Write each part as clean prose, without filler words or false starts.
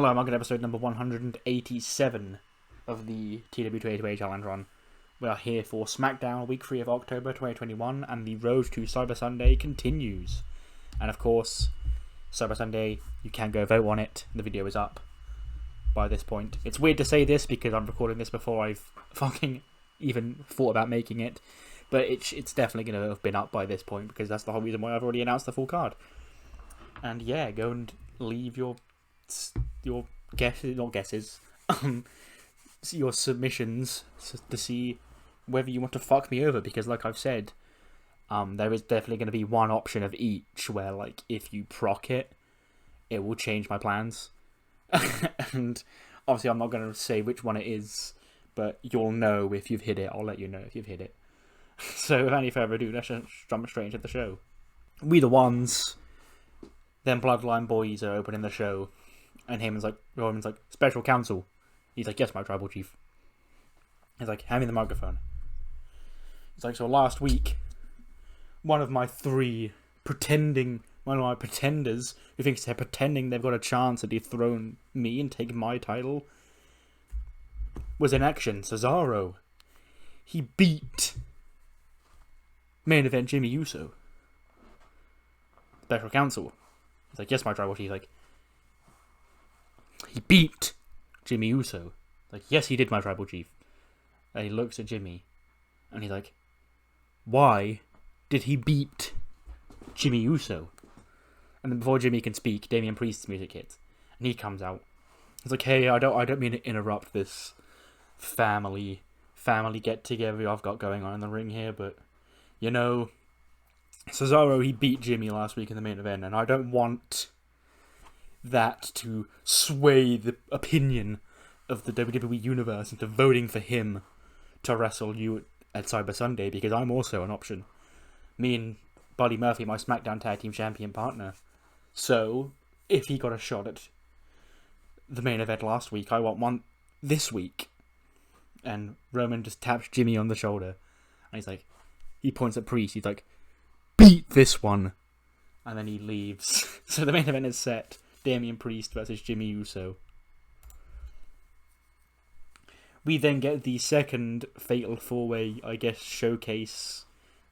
I'm on episode number 187 of the TEW Challenge Run. We are here for SmackDown, week 3 of October 2021, and the road to Cyber Sunday continues. And of course, Cyber Sunday, you can go vote on it. The video is up by this point. It's weird to say this because I'm recording this before I've fucking even thought about making it, but it's definitely going to have been up by this point because that's the whole reason why I've already announced the full card. And yeah, go and leave your guesses, not guesses, your submissions to see whether you want to fuck me over, because like I've said, there is definitely going to be one option of each where, like, if you proc it, it will change my plans. And obviously I'm not going to say which one it is, but you'll know if you've hit it. I'll let you know if you've hit it. So without any further ado, let's jump straight into the show. We the Ones, then Bloodline Boys are opening the show, and Roman's like, special counsel. He's like, yes, my tribal chief. He's like, hand me the microphone. He's like, so last week, one of my pretenders who thinks they're pretending they've got a chance to dethrone me and take my title was in action. Cesaro. He beat main event Jimmy Uso. Special counsel. He's like, yes, my tribal chief. He's like, he beat Jimmy Uso. Like, yes, he did, my tribal chief. And he looks at Jimmy, and he's like, why did he beat Jimmy Uso? And then before Jimmy can speak, Damian Priest's music hits, and he comes out. He's like, hey, I don't mean to interrupt this family get together I've got going on in the ring here, but you know, Cesaro, he beat Jimmy last week in the main event, and I don't want that to sway the opinion of the WWE Universe into voting for him to wrestle you at Cyber Sunday, because I'm also an option. Me and Buddy Murphy, my SmackDown Tag Team Champion partner. So, if he got a shot at the main event last week, I want one this week. And Roman just taps Jimmy on the shoulder, and he's like, he points at Priest, he's like, beat this one! And then he leaves. So the main event is set. Damian Priest versus Jimmy Uso. We then get the second Fatal 4-Way, I guess, showcase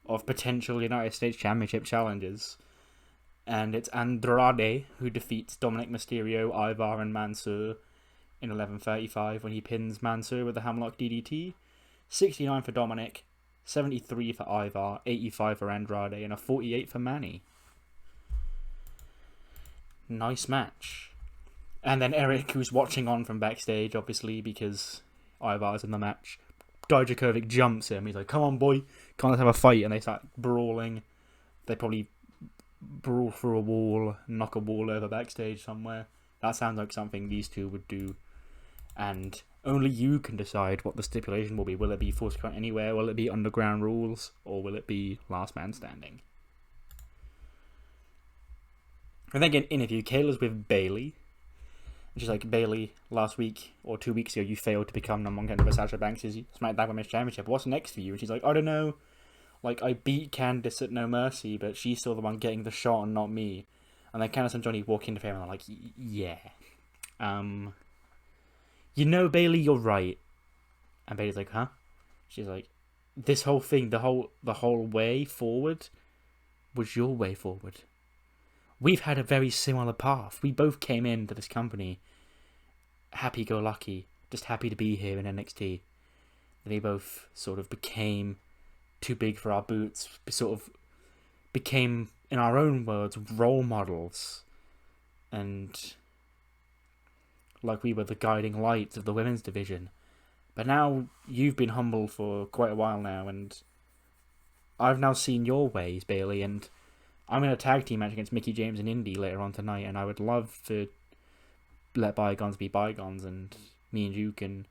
of potential United States Championship challenges. And it's Andrade who defeats Dominic Mysterio, Ivar, and Mansoor in 11:35 when he pins Mansoor with the Hamlock DDT. 69 for Dominic, 73 for Ivar, 85 for Andrade, and a 48 for Manny. Nice match. And then Eric, who's watching on from backstage, obviously, because Ivar's in the match, Dijakovic jumps him. He's like, come on, boy, can't let's have a fight. And they start brawling. They probably brawl through a wall, knock a wall over backstage somewhere. That sounds like something these two would do. And only you can decide what the stipulation will be. Will it be Force Count Anywhere? Will it be Underground Rules? Or will it be Last Man Standing? And then get an interview. Kayla's with Bayley. And she's like, Bayley, last week or 2 weeks ago, you failed to become number one contender for Sasha Banks' SmackDown Women's Championship. What's next for you? And she's like, I don't know. Like, I beat Candice at No Mercy, but she's still the one getting the shot and not me. And then Candice and Johnny walk into fame and they're like, yeah. You know, Bayley, you're right. And Bayley's like, huh? She's like, this whole thing, the whole way forward was your way forward. We've had a very similar path. We both came into this company happy-go-lucky, just happy to be here in NXT. And we both sort of became too big for our boots, sort of became, in our own words, role models. And like we were the guiding lights of the women's division. But now you've been humble for quite a while now, and I've now seen your ways, Bayley, and I'm in a tag team match against Mickie James and Indy later on tonight, and I would love to let bygones be bygones, and me and you can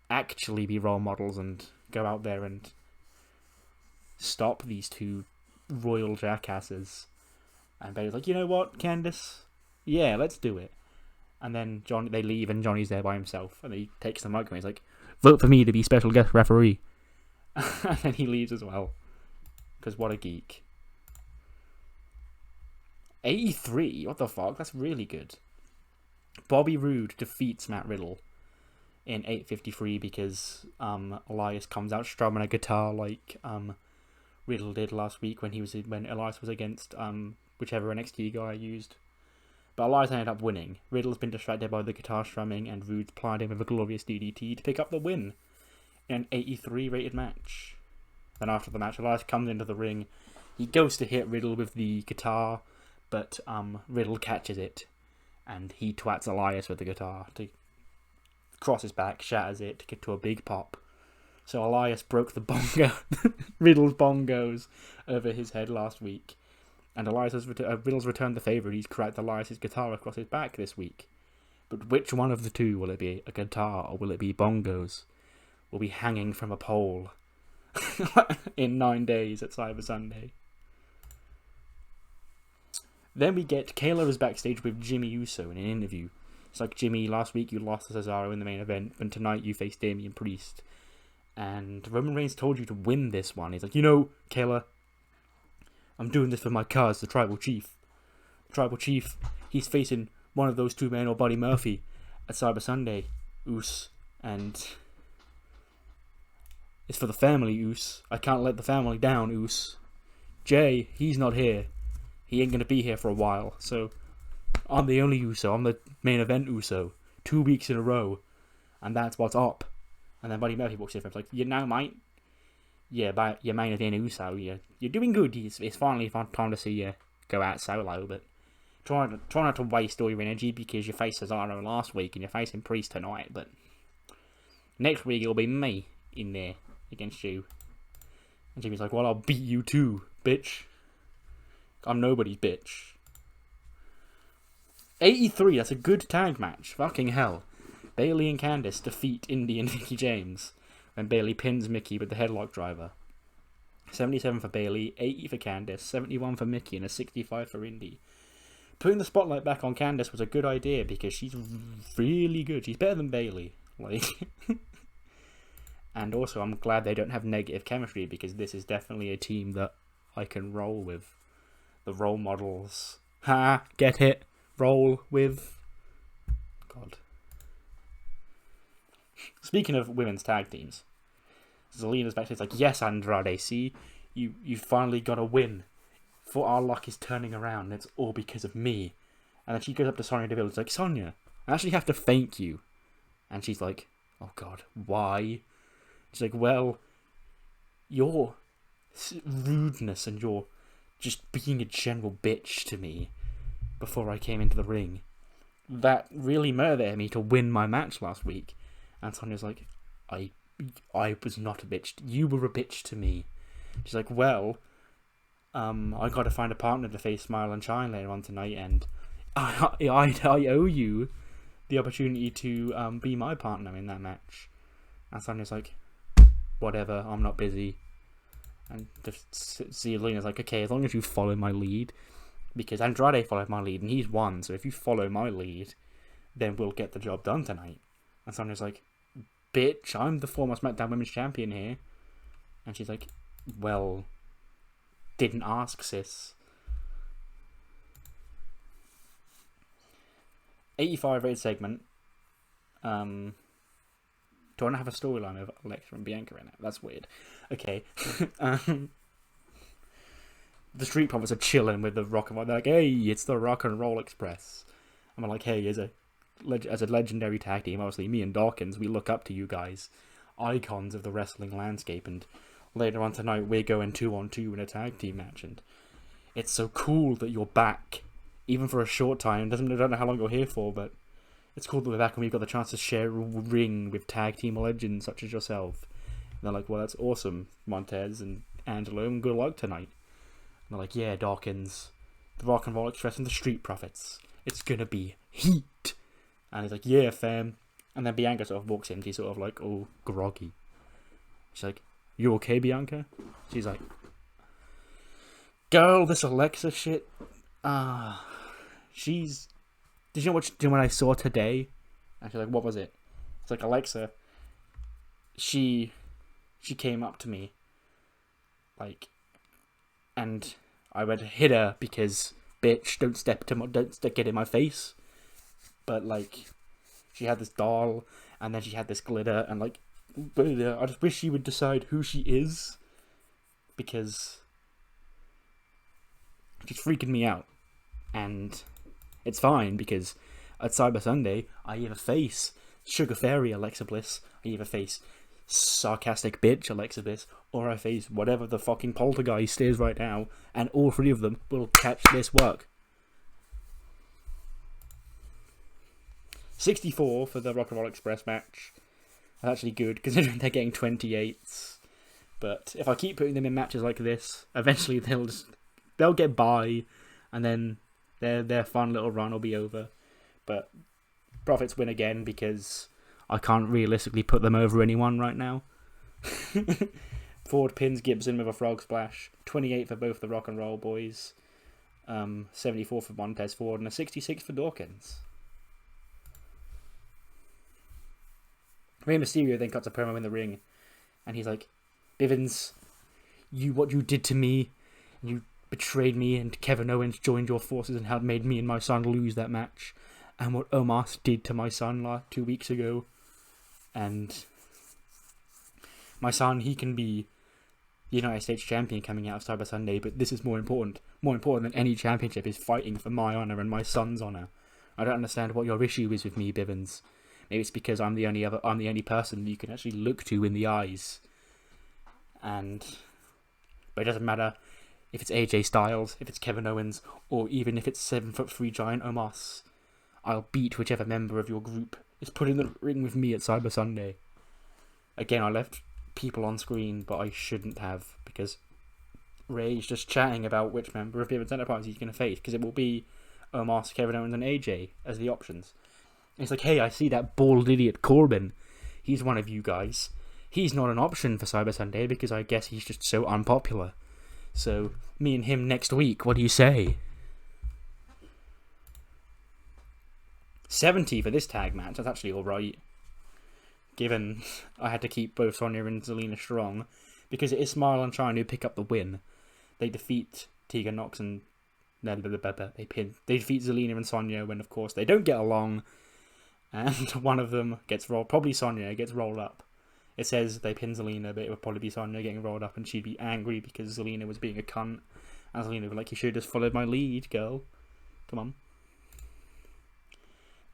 actually be role models and go out there and stop these two royal jackasses. And Bayley's like, you know what, Candice? Yeah, let's do it. And then they leave, and Johnny's there by himself, and he takes the mic and he's like, vote for me to be special guest referee. And then he leaves as well, because what a geek. 83? What the fuck? That's really good. Bobby Roode defeats Matt Riddle in 8:53 because Elias comes out strumming a guitar like Riddle did last week when Elias was against whichever NXT guy I used. But Elias ended up winning. Riddle's been distracted by the guitar strumming, and Roode plied him with a glorious DDT to pick up the win in an 83 rated match. Then after the match, Elias comes into the ring. He goes to hit Riddle with the guitar, but Riddle catches it, and he twats Elias with the guitar to cross his back, shatters it to get to a big pop. So Elias broke the bongo, Riddle's bongos over his head last week. And Riddle's returned the favour. He's cracked Elias' guitar across his back this week. But which one of the two will it be? A guitar or will it be bongos? Will be hanging from a pole in 9 days at Cyber Sunday. Then we get Kayla is backstage with Jimmy Uso in an interview. It's like, Jimmy, last week you lost to Cesaro in the main event, and tonight you face Damian Priest. And Roman Reigns told you to win this one. He's like, Kayla, I'm doing this for my cuz, the Tribal Chief. The Tribal Chief, he's facing one of those two men or Buddy Murphy at Cyber Sunday, Oos. And it's for the family, Oos. I can't let the family down, Oos. Jay, he's not here. He ain't going to be here for a while. So I'm the only Uso. I'm the main event Uso. 2 weeks in a row. And that's what's up. And then Buddy Murphy walks in and like, mate? Yeah, but your main event Uso, you're doing good. It's finally time to see you go out solo, but try not to waste all your energy because you faced Cesaro last week and you're facing Priest tonight, but next week it'll be me in there against you. And Jimmy's like, well, I'll beat you too, bitch. I'm nobody's bitch. 83, that's a good tag match. Fucking hell. Bayley and Candice defeat Indy and Mickie James when Bayley pins Mickie with the headlock driver. 77 for Bayley, 80 for Candice, 71 for Mickie, and a 65 for Indy. Putting the spotlight back on Candice was a good idea because she's really good. She's better than Bayley. And also, I'm glad they don't have negative chemistry because this is definitely a team that I can roll with. The role models. Ha! Get it? Roll with. God. Speaking of women's tag teams, Zelina's back. It's like, yes, Andrade, see? You finally got a win. For our luck is turning around. It's all because of me. And then she goes up to Sonya Deville. It's like, Sonya, I actually have to thank you. And she's like, oh God, why? She's like, well, your rudeness and your just being a general bitch to me before I came into the ring, that really motivated me to win my match last week. And Sonya's like, I was not a bitch. You were a bitch to me. She's like, well, I got to find a partner to face Smile and Shine later on tonight, and I owe you the opportunity to be my partner in that match. And Sonya's like, whatever, I'm not busy. And Zelina's like, okay, as long as you follow my lead, because Andrade followed my lead and he's won, so if you follow my lead, then we'll get the job done tonight. And Sonya's like, bitch, I'm the former SmackDown Women's Champion here. And she's like, well, didn't ask, sis. 85 rated segment. Do I not have a storyline of Alexa and Bianca in it? That's weird. Okay. The Street Profits are chilling with the Rock and Roll. They're like, hey, it's the Rock and Roll Express. I'm like, hey, as a legendary tag team, obviously, me and Dawkins, we look up to you guys. Icons of the wrestling landscape. And later on tonight, we're going 2-on-2 in a tag team match. And it's so cool that you're back. Even for a short time. I don't know how long you're here for, but it's cool that we're back and we've got the chance to share a ring with tag team legends such as yourself. And they're like, well, that's awesome, Montez and Angelo, and good luck tonight. And they're like, yeah, Dawkins, the Rock and Roll Express and the Street Profits. It's gonna be heat. And he's like, yeah, fam. And then Bianca sort of walks in, she's sort of like, oh, groggy. She's like, you okay, Bianca? She's like, girl, this Alexa shit. Did you know what I saw today? And she's like, what was it? It's like, Alexa, she came up to me, like, and I went to hit her because, bitch, don't get in my face. but like, she had this doll, and then she had this glitter, and like, I just wish she would decide who she is, because she's freaking me out, and it's fine, because at Cyber Sunday, I either face Sugar Fairy Alexa Bliss, I either face sarcastic bitch Alexa Bliss, or I face whatever the fucking poltergeist is right now, and all three of them will catch this work. 64 for the Rock and Roll Express match. That's actually good, considering they're getting 28s. But if I keep putting them in matches like this, eventually they'll get by, and then their fun little run will be over. But Profits win again, because I can't realistically put them over anyone right now. Ford pins Gibson with a frog splash. 28 for both the Rock and Roll boys. 74 for Montez Ford, and a 66 for Dawkins. Rey Mysterio then cuts a promo in the ring, and he's like, Bivens, what you did to me, you betrayed me, and Kevin Owens joined your forces and had made me and my son lose that match, and what Omos did to my son 2 weeks ago, and my son, he can be the United States champion coming out of Cyber Sunday, but this is more important than any championship is fighting for my honour and my son's honour. I don't understand what your issue is with me, Bivens. Maybe it's because I'm the only person you can actually look to in the eyes. But it doesn't matter if it's AJ Styles, if it's Kevin Owens, or even if it's 7'3" giant Omos. I'll beat whichever member of your group is put in the ring with me at Cyber Sunday. Again, I left people on screen, but I shouldn't have, because Ray's just chatting about which member of Bivens Enterprise he's going to face, because it will be Omos, Kevin Owens, and AJ as the options. It's like, hey, I see that bald idiot Corbin. He's one of you guys. He's not an option for Cyber Sunday because I guess he's just so unpopular. So, me and him next week, what do you say? 70 for this tag match, that's actually alright. Given I had to keep both Sonya and Zelina strong, because it is Smile and Shine who pick up the win. They defeat Tegan Nox and they defeat Zelina and Sonya when, of course, they don't get along. And one of them gets rolled, probably Sonya, gets rolled up. It says they pin Zelina, but it would probably be Sonya getting rolled up, and she'd be angry because Zelina was being a cunt. And Zelina would be like, you should have just followed my lead, girl. Come on.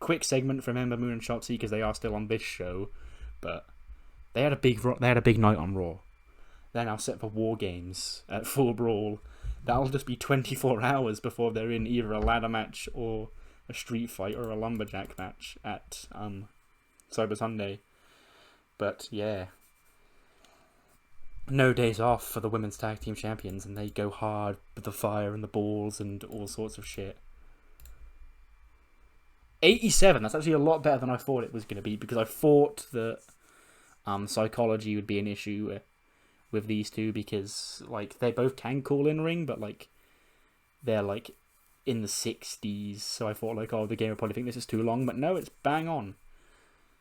Quick segment from Ember Moon and Shotzi, because they are still on this show, but they had a big night on Raw. They're now set for War Games at Full Brawl. That'll just be 24 hours before they're in either a ladder match or a street fight or a lumberjack match at Cyber Sunday. But yeah, no days off for the women's tag team champions, and they go hard with the fire and the balls and all sorts of shit. 87, that's actually a lot better than I thought it was going to be, because I thought that psychology would be an issue with these two, because like they both can call in ring, but like they're like in the 60s, so I thought like, oh, the game would probably think this is too long, but no, it's bang on.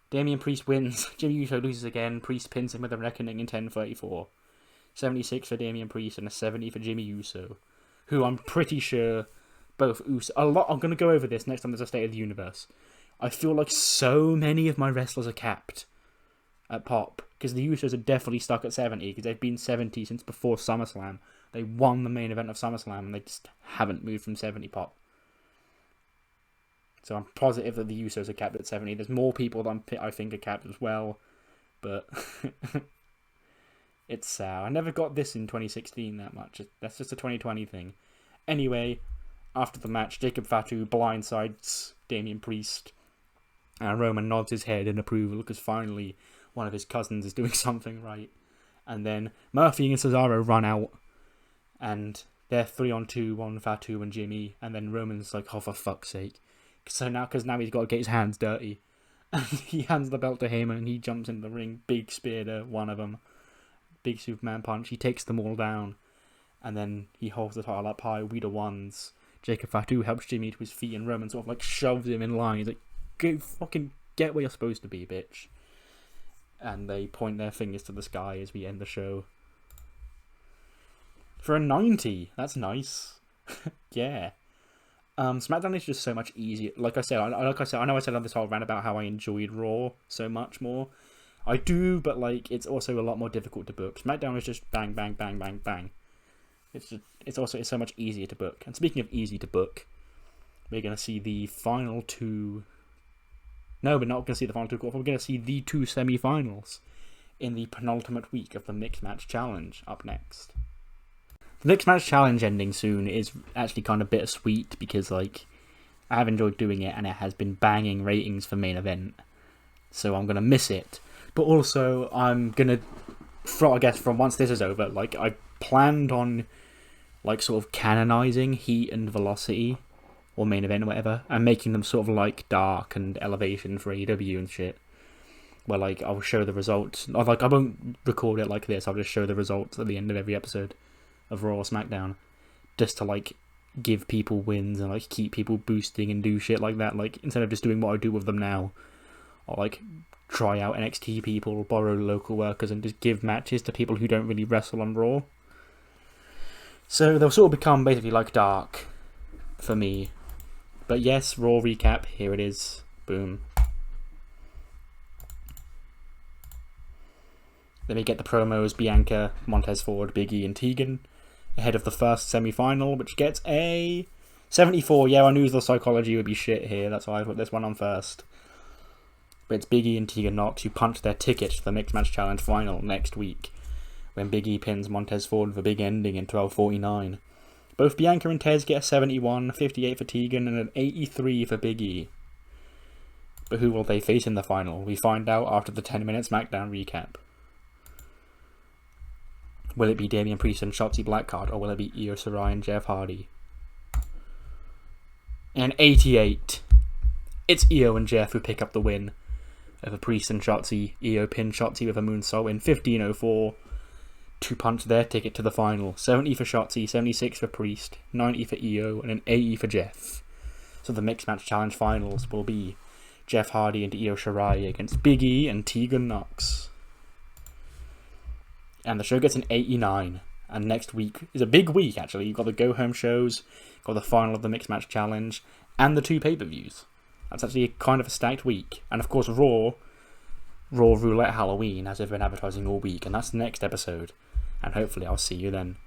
Damian Priest wins, Jimmy Uso loses again, Priest pins him with a reckoning in 10:34. 76 for Damian Priest and a 70 for Jimmy Uso, who I'm pretty sure both Uso... I'm going to go over this next time there's a State of the Universe. I feel like so many of my wrestlers are capped at Pop, because the Usos are definitely stuck at 70, because they've been 70 since before SummerSlam. They won the main event of SummerSlam, and they just haven't moved from 70 Pop. So I'm positive that the Usos are capped at 70. There's more people than I think are capped as well, but it's sad. I never got this in 2016 that much. That's just a 2020 thing. Anyway, after the match, Jacob Fatu blindsides Damian Priest, and Roman nods his head in approval, because finally one of his cousins is doing something right. And then Murphy and Cesaro run out, and they're 3-on-2 on Fatu and Jimmy, and then Roman's like, oh, for fuck's sake. Because now he's got to get his hands dirty. And he hands the belt to Heyman, and he jumps into the ring, big spear to one of them, big Superman punch, he takes them all down, and then he holds the title up high, we the ones. Jacob Fatu helps Jimmy to his feet, and Roman sort of like shoves him in line. He's like, go fucking get where you're supposed to be, bitch. And they point their fingers to the sky as we end the show. For a 90, that's nice. Yeah. SmackDown is just so much easier. Like I said, I know I said on this whole rant about how I enjoyed Raw so much more. I do, but like it's also a lot more difficult to book. SmackDown is just bang, bang, bang, bang, bang. It's so much easier to book. And speaking of easy to book, we're gonna see the final two. No, we're not gonna see the final two quarters. We're gonna see the two semi-finals in the penultimate week of the Mixed Match Challenge up next. The Mixed Match Challenge ending soon is actually kind of bittersweet because, like, I have enjoyed doing it and it has been banging ratings for main event. So I'm going to miss it. But also, I'm going to, I guess, from once this is over, like, I planned on, like, sort of canonizing Heat and Velocity, or main event or whatever, and making them sort of like Dark and Elevation for AEW and shit. Where, like, I'll show the results. Like, I won't record it like this, I'll just show the results at the end of every episode of Raw or SmackDown, just to like give people wins and like keep people boosting and do shit like that. Like instead of just doing what I do with them now, I'll like try out NXT people, borrow local workers, and just give matches to people who don't really wrestle on Raw. So they'll sort of become basically like Dark for me. But yes, Raw recap, here it is. Boom. Then we get the promos: Bianca, Montez Ford, Big E, and Tegan, ahead of the first semi-final, which gets a 74. Yeah, I knew the psychology would be shit here, that's why I put this one on first. But it's Big E and Tegan Nox who punch their ticket to the Mixed Match Challenge final next week, when Big E pins Montez Ford with a big ending in 12:49. Both Bianca and Tez get a 71, 58 for Tegan, and an 83 for Big E. But who will they face in the final? We find out after the 10-minute SmackDown recap. Will it be Damian Priest and Shotzi Blackheart, or will it be Io Shirai and Jeff Hardy? And 88. It's Io and Jeff who pick up the win over Priest and Shotzi. Io pinned Shotzi with a moonsault in 15:04 to punch their ticket to the final. 70 for Shotzi, 76 for Priest, 90 for Io, and an 80 for Jeff. So the Mixed Match Challenge finals will be Jeff Hardy and Io Shirai against Big E and Tegan Nox. And the show gets an 89. And next week is a big week, actually. You've got the go-home shows, got the final of the Mixed Match Challenge, and the two pay-per-views. That's actually kind of a stacked week. And of course, Raw Roulette Halloween, as they've been advertising all week. And that's the next episode. And hopefully I'll see you then.